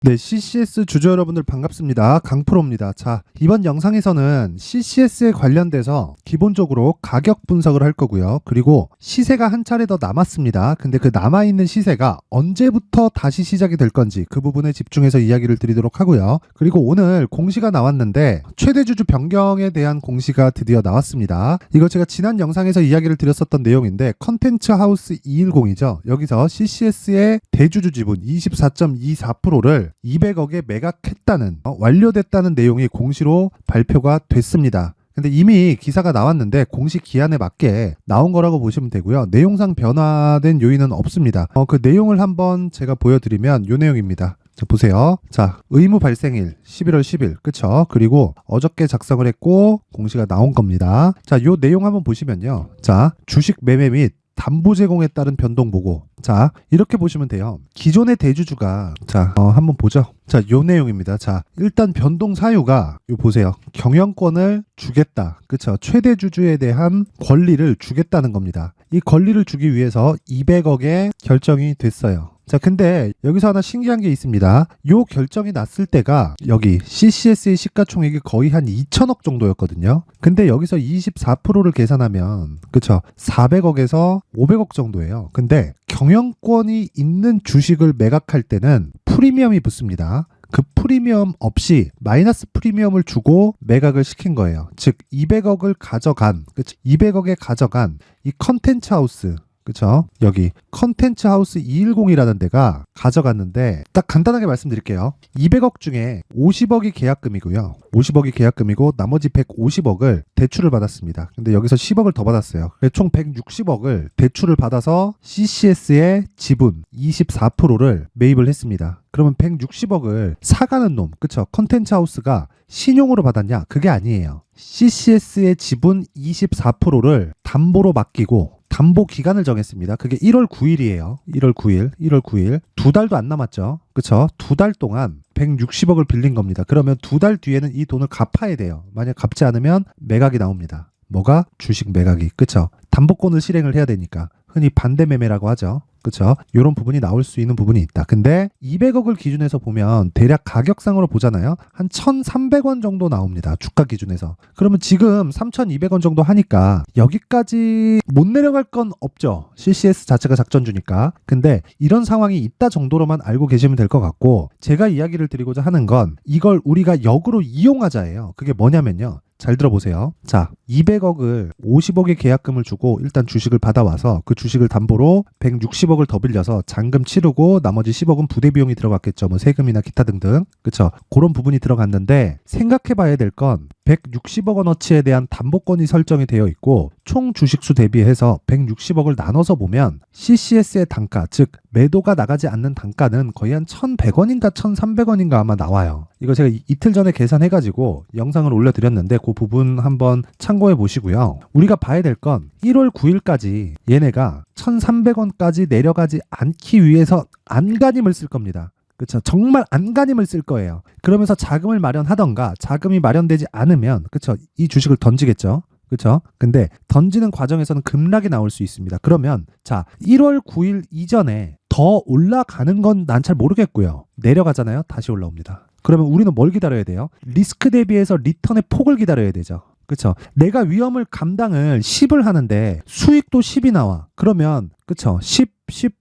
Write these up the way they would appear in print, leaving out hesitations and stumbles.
네, CCS 주주 여러분들 반갑습니다. 강프로입니다. 자, 이번 영상에서는 CCS에 관련돼서 기본적으로 가격 분석을 할 거고요. 그리고 시세가 한 차례 더 남았습니다. 근데 그 남아있는 시세가 언제부터 다시 시작이 될 건지 그 부분에 집중해서 이야기를 드리도록 하고요. 그리고 오늘 공시가 나왔는데 최대 주주 변경에 대한 공시가 드디어 나왔습니다. 이거 제가 지난 영상에서 이야기를 드렸었던 내용인데 컨텐츠 하우스 210이죠. 여기서 CCS의 대주주 지분 24.24%를 200억에 매각했다는 완료됐다는 내용이 공시로 발표가 됐습니다. 근데 이미 기사가 나왔는데 공시 기한에 맞게 나온 거라고 보시면 되고요. 내용상 변화된 요인은 없습니다. 그 내용을 한번 제가 보여드리면 요 내용입니다. 자, 보세요. 자, 의무 발생일 11월 10일 그쵸? 그리고 어저께 작성을 했고 공시가 나온 겁니다. 자, 요 내용 한번 보시면요. 자, 주식 매매 및 담보 제공에 따른 변동 보고. 자, 이렇게 보시면 돼요. 기존의 대주주가 한번 보죠. 자, 요 내용입니다. 자, 일단 변동 사유가 요 보세요. 경영권을 주겠다. 그쵸? 최대 주주에 대한 권리를 주겠다는 겁니다. 이 권리를 주기 위해서 200억에 결정이 됐어요. 자, 근데 여기서 하나 신기한 게 있습니다. 요 결정이 났을 때가 여기 CCS의 시가총액이 거의 한 2천억 정도였거든요. 근데 여기서 24%를 계산하면 그쵸? 400억에서 500억 정도예요. 근데 경영권이 있는 주식을 매각할 때는 프리미엄이 붙습니다. 그 프리미엄 없이 마이너스 프리미엄을 주고 매각을 시킨 거예요. 즉 200억을 가져간, 그치? 200억에 가져간 이 컨텐츠 하우스, 그쵸? 여기 컨텐츠 하우스 210이라는 데가 가져갔는데 딱 간단하게 말씀드릴게요. 200억 중에 50억이 계약금이고요. 50억이 계약금이고 나머지 150억을 대출을 받았습니다. 근데 여기서 10억을 더 받았어요. 총 160억을 대출을 받아서 CCS의 지분 24%를 매입을 했습니다. 그러면 160억을 사가는 놈, 그쵸? 컨텐츠 하우스가 신용으로 받았냐? 그게 아니에요. CCS의 지분 24%를 담보로 맡기고 담보 기간을 정했습니다. 그게 1월 9일이에요. 1월 9일. 두 달도 안 남았죠. 그쵸? 두 달 동안 160억을 빌린 겁니다. 그러면 두 달 뒤에는 이 돈을 갚아야 돼요. 만약 갚지 않으면 매각이 나옵니다. 뭐가? 주식 매각이. 그쵸? 담보권을 실행을 해야 되니까. 흔히 반대 매매라고 하죠. 그쵸? 이런 부분이 나올 수 있는 부분이 있다. 근데 200억을 기준해서 보면 대략 가격상으로 보잖아요. 한 1,300원 정도 나옵니다. 주가 기준에서. 그러면 지금 3,200원 정도 하니까 여기까지 못 내려갈 건 없죠. CCS 자체가 작전주니까. 근데 이런 상황이 있다 정도로만 알고 계시면 될 것 같고, 제가 이야기를 드리고자 하는 건 이걸 우리가 역으로 이용하자예요. 그게 뭐냐면요. 잘 들어보세요. 자, 200억을 50억의 계약금을 주고 일단 주식을 받아와서 그 주식을 담보로 160억을 더 빌려서 잔금 치르고 나머지 10억은 부대 비용이 들어갔겠죠. 뭐 세금이나 기타 등등. 그쵸? 그런 부분이 들어갔는데 생각해 봐야 될 건 160억 원어치에 대한 담보권이 설정이 되어 있고 총 주식수 대비해서 160억을 나눠서 보면 CCS의 단가, 즉 매도가 나가지 않는 단가는 거의 한 1,100원인가 1,300원인가 아마 나와요. 이거 제가 이틀 전에 계산해가지고 영상을 올려드렸는데 그 부분 한번 참고해 보시고요. 우리가 봐야 될 건 1월 9일까지 얘네가 1,300원까지 내려가지 않기 위해서 안간힘을 쓸 겁니다. 그렇죠. 정말 안간힘을 쓸 거예요. 그러면서 자금을 마련하던가 자금이 마련되지 않으면 그렇죠. 이 주식을 던지겠죠. 그렇죠. 근데 던지는 과정에서는 급락이 나올 수 있습니다. 그러면 자 1월 9일 이전에 더 올라가는 건 난 잘 모르겠고요. 내려가잖아요. 다시 올라옵니다. 그러면 우리는 뭘 기다려야 돼요? 리스크 대비해서 리턴의 폭을 기다려야 되죠. 그쵸? 내가 위험을 감당을 10을 하는데 수익도 10이 나와. 그러면 그쵸? 10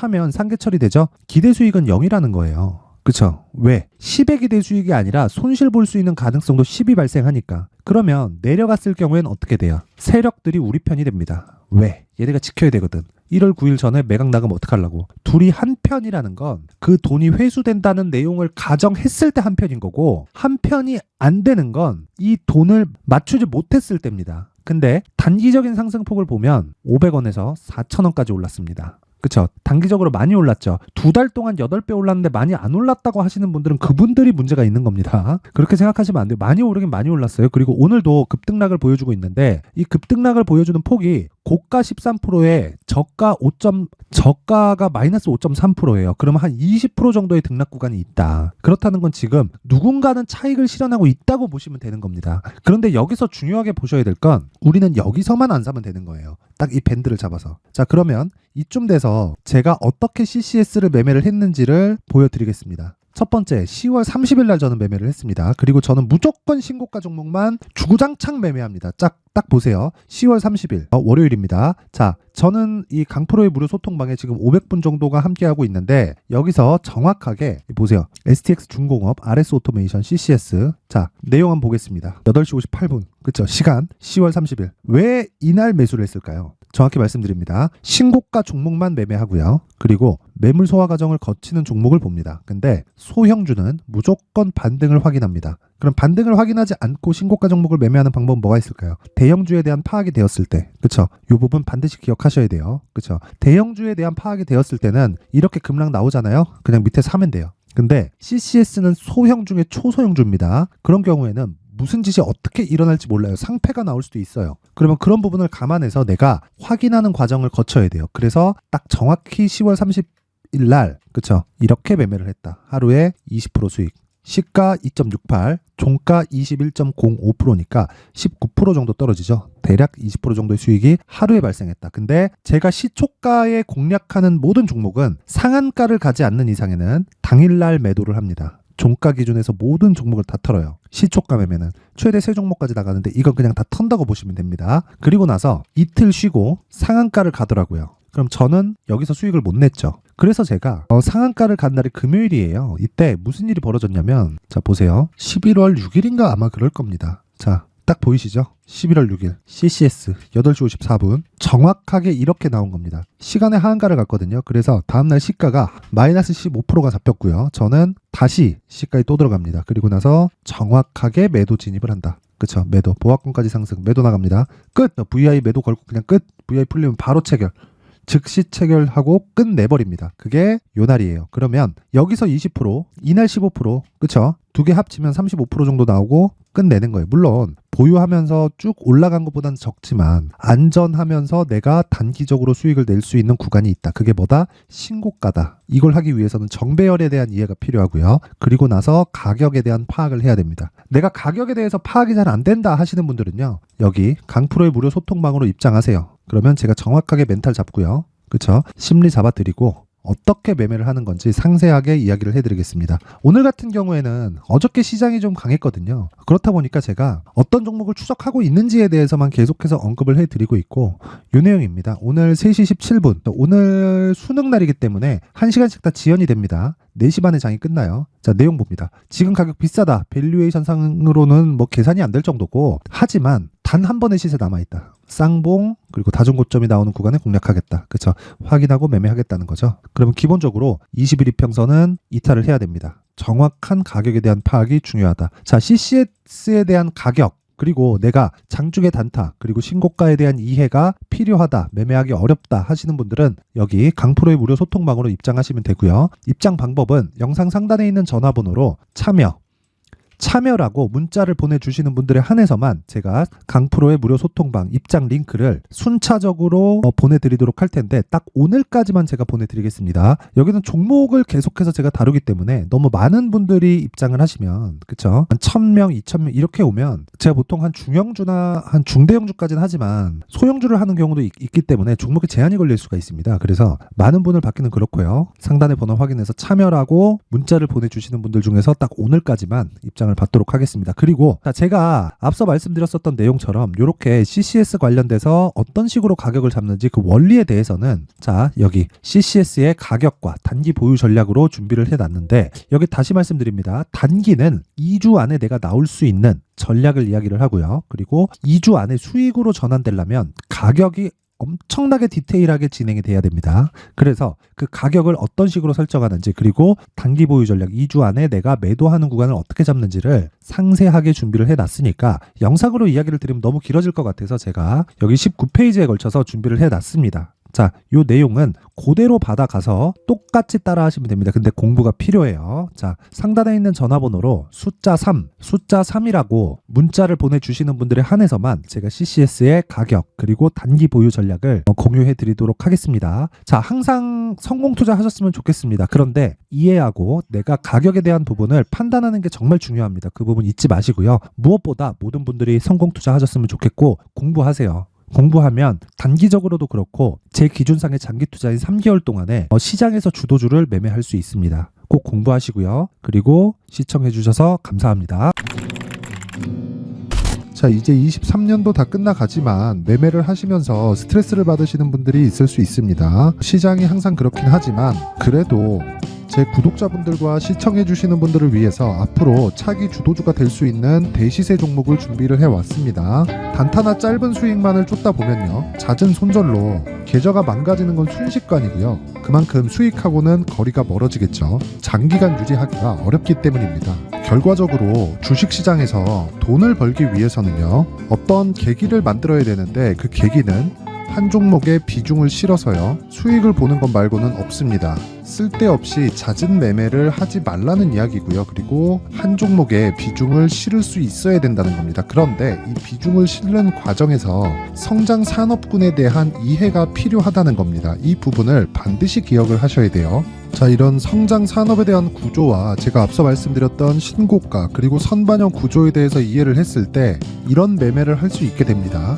하면 상계 처리되죠? 기대 수익은 0이라는 거예요. 그쵸? 왜? 10의 기대 수익이 아니라 손실 볼 수 있는 가능성도 10이 발생하니까. 그러면 내려갔을 경우에는 어떻게 돼요? 세력들이 우리 편이 됩니다. 왜? 얘네가 지켜야 되거든. 1월 9일 전에 매각 나가면 어떡하려고. 둘이 한 편이라는 건 그 돈이 회수된다는 내용을 가정했을 때 한 편인 거고, 한 편이 안 되는 건 이 돈을 맞추지 못했을 때입니다. 근데 단기적인 상승폭을 보면 500원에서 4,000원까지 올랐습니다. 그쵸? 단기적으로 많이 올랐죠. 두 달 동안 8배 올랐는데 많이 안 올랐다고 하시는 분들은 그분들이 문제가 있는 겁니다. 그렇게 생각하시면 안 돼요. 많이 오르긴 많이 올랐어요. 그리고 오늘도 급등락을 보여주고 있는데 이 급등락을 보여주는 폭이 고가 13%에 저가가 마이너스 5.3%예요. 그러면 한 20% 정도의 등락 구간이 있다. 그렇다는 건 지금 누군가는 차익을 실현하고 있다고 보시면 되는 겁니다. 그런데 여기서 중요하게 보셔야 될 건 우리는 여기서만 안 사면 되는 거예요. 딱 이 밴드를 잡아서. 자, 그러면 이쯤 돼서 제가 어떻게 CCS를 매매를 했는지를 보여드리겠습니다. 첫 번째 10월 30일 날 저는 매매를 했습니다. 그리고 저는 무조건 신고가 종목만 주구장창 매매합니다. 딱 보세요. 10월 30일 월요일입니다. 자, 저는 이 강프로의 무료 소통방에 지금 500분 정도가 함께하고 있는데 여기서 정확하게 보세요. STX 중공업, RS 오토메이션, CCS. 자, 내용 한번 보겠습니다. 8시 58분. 그쵸? 시간 10월 30일. 왜 이날 매수를 했을까요? 정확히 말씀드립니다. 신고가 종목만 매매하고요. 그리고 매물 소화 과정을 거치는 종목을 봅니다. 근데 소형주는 무조건 반등을 확인합니다. 그럼 반등을 확인하지 않고 신고가 종목을 매매하는 방법은 뭐가 있을까요? 대형주에 대한 파악이 되었을 때, 그쵸? 이 부분 반드시 기억하셔야 돼요. 그쵸? 대형주에 대한 파악이 되었을 때는 이렇게 급락 나오잖아요. 그냥 밑에 사면 돼요. 근데 CCS는 소형 중에 초소형주입니다. 그런 경우에는 무슨 짓이 어떻게 일어날지 몰라요. 상패가 나올 수도 있어요. 그러면 그런 부분을 감안해서 내가 확인하는 과정을 거쳐야 돼요. 그래서 딱 정확히 10월 30일 날, 그쵸? 이렇게 매매를 했다. 하루에 20% 수익. 시가 2.68, 종가 21.05%니까 19% 정도 떨어지죠. 대략 20% 정도의 수익이 하루에 발생했다. 근데 제가 시초가에 공략하는 모든 종목은 상한가를 가지 않는 이상에는 당일날 매도를 합니다. 종가 기준에서 모든 종목을 다 털어요. 시초가 매매는 최대 3종목까지 나가는데 이건 그냥 다 턴다고 보시면 됩니다. 그리고 나서 이틀 쉬고 상한가를 가더라고요. 그럼 저는 여기서 수익을 못 냈죠. 그래서 제가 상한가를 간 날이 금요일이에요. 이때 무슨 일이 벌어졌냐면, 자 보세요. 11월 6일인가 아마 그럴 겁니다. 자, 딱 보이시죠? 11월 6일 CCS 8시 54분 정확하게 이렇게 나온 겁니다. 시간에 하한가를 갔거든요. 그래서 다음날 시가가 마이너스 15%가 잡혔고요. 저는 다시 시가에 또 들어갑니다. 그리고 나서 정확하게 매도 진입을 한다. 그쵸? 매도, 보합권까지 상승, 매도 나갑니다. 끝! VI 매도 걸고 그냥 끝! VI 풀리면 바로 체결. 즉시 체결하고 끝내버립니다. 그게 요 날이에요. 그러면 여기서 20%, 이날 15%, 그쵸? 두 개 합치면 35% 정도 나오고 끝내는 거예요. 물론 보유하면서 쭉 올라간 것보다는 적지만 안전하면서 내가 단기적으로 수익을 낼 수 있는 구간이 있다. 그게 뭐다? 신고가다. 이걸 하기 위해서는 정배열에 대한 이해가 필요하고요. 그리고 나서 가격에 대한 파악을 해야 됩니다. 내가 가격에 대해서 파악이 잘 안 된다 하시는 분들은요. 여기 강프로의 무료 소통방으로 입장하세요. 그러면 제가 정확하게 멘탈 잡고요. 그쵸? 심리 잡아드리고 어떻게 매매를 하는 건지 상세하게 이야기를 해드리겠습니다. 오늘 같은 경우에는 어저께 시장이 좀 강했거든요. 그렇다 보니까 제가 어떤 종목을 추적하고 있는지에 대해서만 계속해서 언급을 해드리고 있고 이 내용입니다. 오늘 3시 17분 오늘 수능 날이기 때문에 1시간씩 다 지연이 됩니다. 4시 반에 장이 끝나요. 자, 내용 봅니다. 지금 가격 비싸다. 밸류에이션 상으로는 뭐 계산이 안 될 정도고 하지만 단 한 번의 시세 남아있다. 쌍봉 그리고 다중고점이 나오는 구간에 공략하겠다. 그쵸? 확인하고 매매하겠다는 거죠. 그러면 기본적으로 20일 이평선은 이탈을 해야 됩니다. 정확한 가격에 대한 파악이 중요하다. 자, CCS에 대한 가격 그리고 내가 장중의 단타 그리고 신고가에 대한 이해가 필요하다, 매매하기 어렵다 하시는 분들은 여기 강프로의 무료 소통방으로 입장하시면 되고요. 입장 방법은 영상 상단에 있는 전화번호로 참여라고 문자를 보내주시는 분들에 한해서만 제가 강프로의 무료 소통방 입장 링크를 순차적으로 보내드리도록 할 텐데 딱 오늘까지만 제가 보내드리겠습니다. 여기는 종목을 계속해서 제가 다루기 때문에 너무 많은 분들이 입장을 하시면 그쵸? 한 1000명, 2000명 이렇게 오면 제가 보통 한 중형주나 한 중대형주까지는 하지만 소형주를 하는 경우도 있기 때문에 종목에 제한이 걸릴 수가 있습니다. 그래서 많은 분을 받기는 그렇고요. 상단의 번호 확인해서 참여라고 문자를 보내주시는 분들 중에서 딱 오늘까지만 입장을 받도록 하겠습니다. 그리고 제가 앞서 말씀드렸었던 내용처럼 이렇게 CCS 관련돼서 어떤 식으로 가격을 잡는지 그 원리에 대해서는 자 여기 CCS의 가격과 단기 보유 전략으로 준비를 해놨는데 여기 다시 말씀드립니다. 단기는 2주 안에 내가 나올 수 있는 전략을 이야기를 하고요. 그리고 2주 안에 수익으로 전환되려면 가격이 엄청나게 디테일하게 진행이 돼야 됩니다. 그래서 그 가격을 어떤 식으로 설정하는지 그리고 단기 보유 전략 2주 안에 내가 매도하는 구간을 어떻게 잡는지를 상세하게 준비를 해놨으니까 영상으로 이야기를 드리면 너무 길어질 것 같아서 제가 여기 19페이지에 걸쳐서 준비를 해놨습니다. 자, 요 내용은 그대로 받아가서 똑같이 따라 하시면 됩니다. 근데 공부가 필요해요. 자, 상단에 있는 전화번호로 숫자 3이라고 문자를 보내주시는 분들에 한해서만 제가 CCS의 가격 그리고 단기 보유 전략을 공유해 드리도록 하겠습니다. 자, 항상 성공 투자하셨으면 좋겠습니다. 그런데 이해하고 내가 가격에 대한 부분을 판단하는 게 정말 중요합니다. 그 부분 잊지 마시고요. 무엇보다 모든 분들이 성공 투자하셨으면 좋겠고 공부하세요. 공부하면 단기적으로도 그렇고 제 기준상의 장기 투자인 3개월 동안에 시장에서 주도주를 매매할 수 있습니다. 꼭 공부하시고요. 그리고 시청해주셔서 감사합니다. 자, 이제 23년도 다 끝나가지만 매매를 하시면서 스트레스를 받으시는 분들이 있을 수 있습니다. 시장이 항상 그렇긴 하지만 그래도 제 구독자분들과 시청해주시는 분들을 위해서 앞으로 차기 주도주가 될 수 있는 대시세 종목을 준비를 해왔습니다. 단타나 짧은 수익만을 쫓다 보면요, 잦은 손절로 계좌가 망가지는 건 순식간이고요. 그만큼 수익하고는 거리가 멀어지겠죠. 장기간 유지하기가 어렵기 때문입니다. 결과적으로 주식시장에서 돈을 벌기 위해서는요, 어떤 계기를 만들어야 되는데 그 계기는 한 종목에 비중을 실어서요, 수익을 보는 것 말고는 없습니다. 쓸데없이 잦은 매매를 하지 말라는 이야기고요. 그리고 한 종목에 비중을 실을 수 있어야 된다는 겁니다. 그런데 이 비중을 실는 과정에서 성장 산업군에 대한 이해가 필요하다는 겁니다. 이 부분을 반드시 기억을 하셔야 돼요. 자, 이런 성장 산업에 대한 구조와 제가 앞서 말씀드렸던 신고가 그리고 선반영 구조에 대해서 이해를 했을 때 이런 매매를 할 수 있게 됩니다.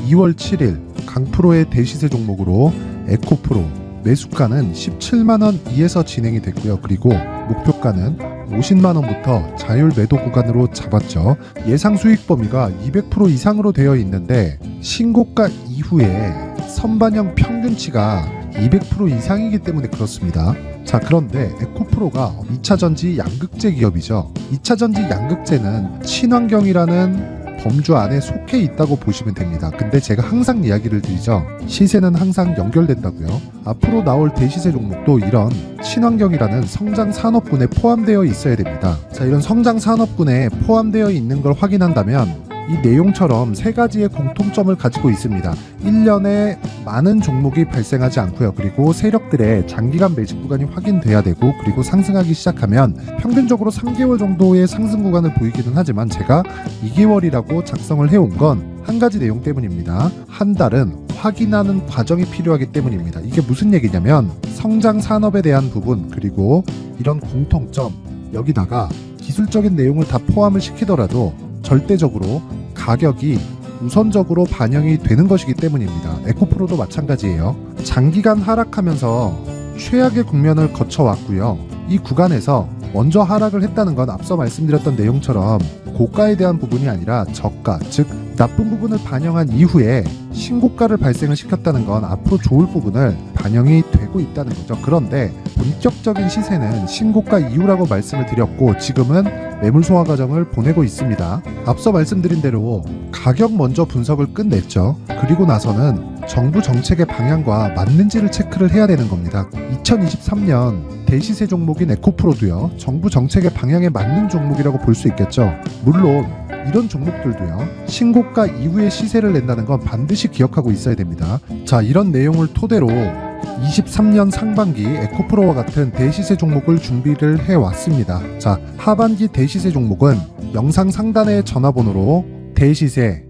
2월 7일 강프로의 대시세 종목으로 에코프로 매수가는 17만원 이에서 진행이 됐고요. 그리고 목표가는 50만원부터 자율 매도 구간으로 잡았죠. 예상 수익 범위가 200% 이상으로 되어 있는데 신고가 이후에 선반영 평균치가 200% 이상이기 때문에 그렇습니다. 자, 그런데 에코프로가 2차전지 양극재 기업이죠. 2차전지 양극재는 친환경이라는 범주 안에 속해 있다고 보시면 됩니다. 근데 제가 항상 이야기를 드리죠. 시세는 항상 연결된다고요. 앞으로 나올 대시세 종목도 이런 친환경이라는 성장 산업군에 포함되어 있어야 됩니다. 자, 이런 성장 산업군에 포함되어 있는 걸 확인한다면 이 내용처럼 세 가지의 공통점을 가지고 있습니다. 1년에 많은 종목이 발생하지 않고요. 그리고 세력들의 장기간 매집 구간이 확인돼야 되고, 그리고 상승하기 시작하면 평균적으로 3개월 정도의 상승 구간을 보이기는 하지만 제가 2개월이라고 작성을 해온 건 한 가지 내용 때문입니다. 한 달은 확인하는 과정이 필요하기 때문입니다. 이게 무슨 얘기냐면 성장 산업에 대한 부분, 그리고 이런 공통점, 여기다가 기술적인 내용을 다 포함을 시키더라도 절대적으로 가격이 우선적으로 반영이 되는 것이기 때문입니다. 에코프로도 마찬가지예요. 장기간 하락하면서 최악의 국면을 거쳐왔고요. 이 구간에서 먼저 하락을 했다는 건 앞서 말씀드렸던 내용처럼 고가에 대한 부분이 아니라 저가, 즉 나쁜 부분을 반영한 이후에 신고가를 발생을 시켰다는 건 앞으로 좋을 부분을 반영이 되고 있다는 거죠. 그런데 본격적인 시세는 신고가 이후라고 말씀을 드렸고 지금은 매물 소화 과정을 보내고 있습니다. 앞서 말씀드린 대로 가격 먼저 분석을 끝냈죠. 그리고 나서는 정부 정책의 방향과 맞는지를 체크를 해야 되는 겁니다. 2023년 대시세 종목인 에코프로도요, 정부 정책의 방향에 맞는 종목이라고 볼 수 있겠죠. 물론 이런 종목들도요, 신고가 이후에 시세를 낸다는 건 반드시 기억하고 있어야 됩니다. 자, 이런 내용을 토대로 23년 상반기 에코프로와 같은 대시세 종목을 준비를 해왔습니다. 자, 하반기 대시세 종목은 영상 상단의 전화번호로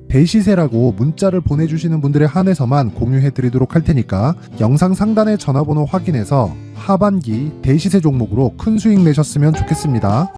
대시세라고 문자를 보내주시는 분들에 한해서만 공유해드리도록 할 테니까 영상 상단의 전화번호 확인해서 하반기 대시세 종목으로 큰 수익 내셨으면 좋겠습니다.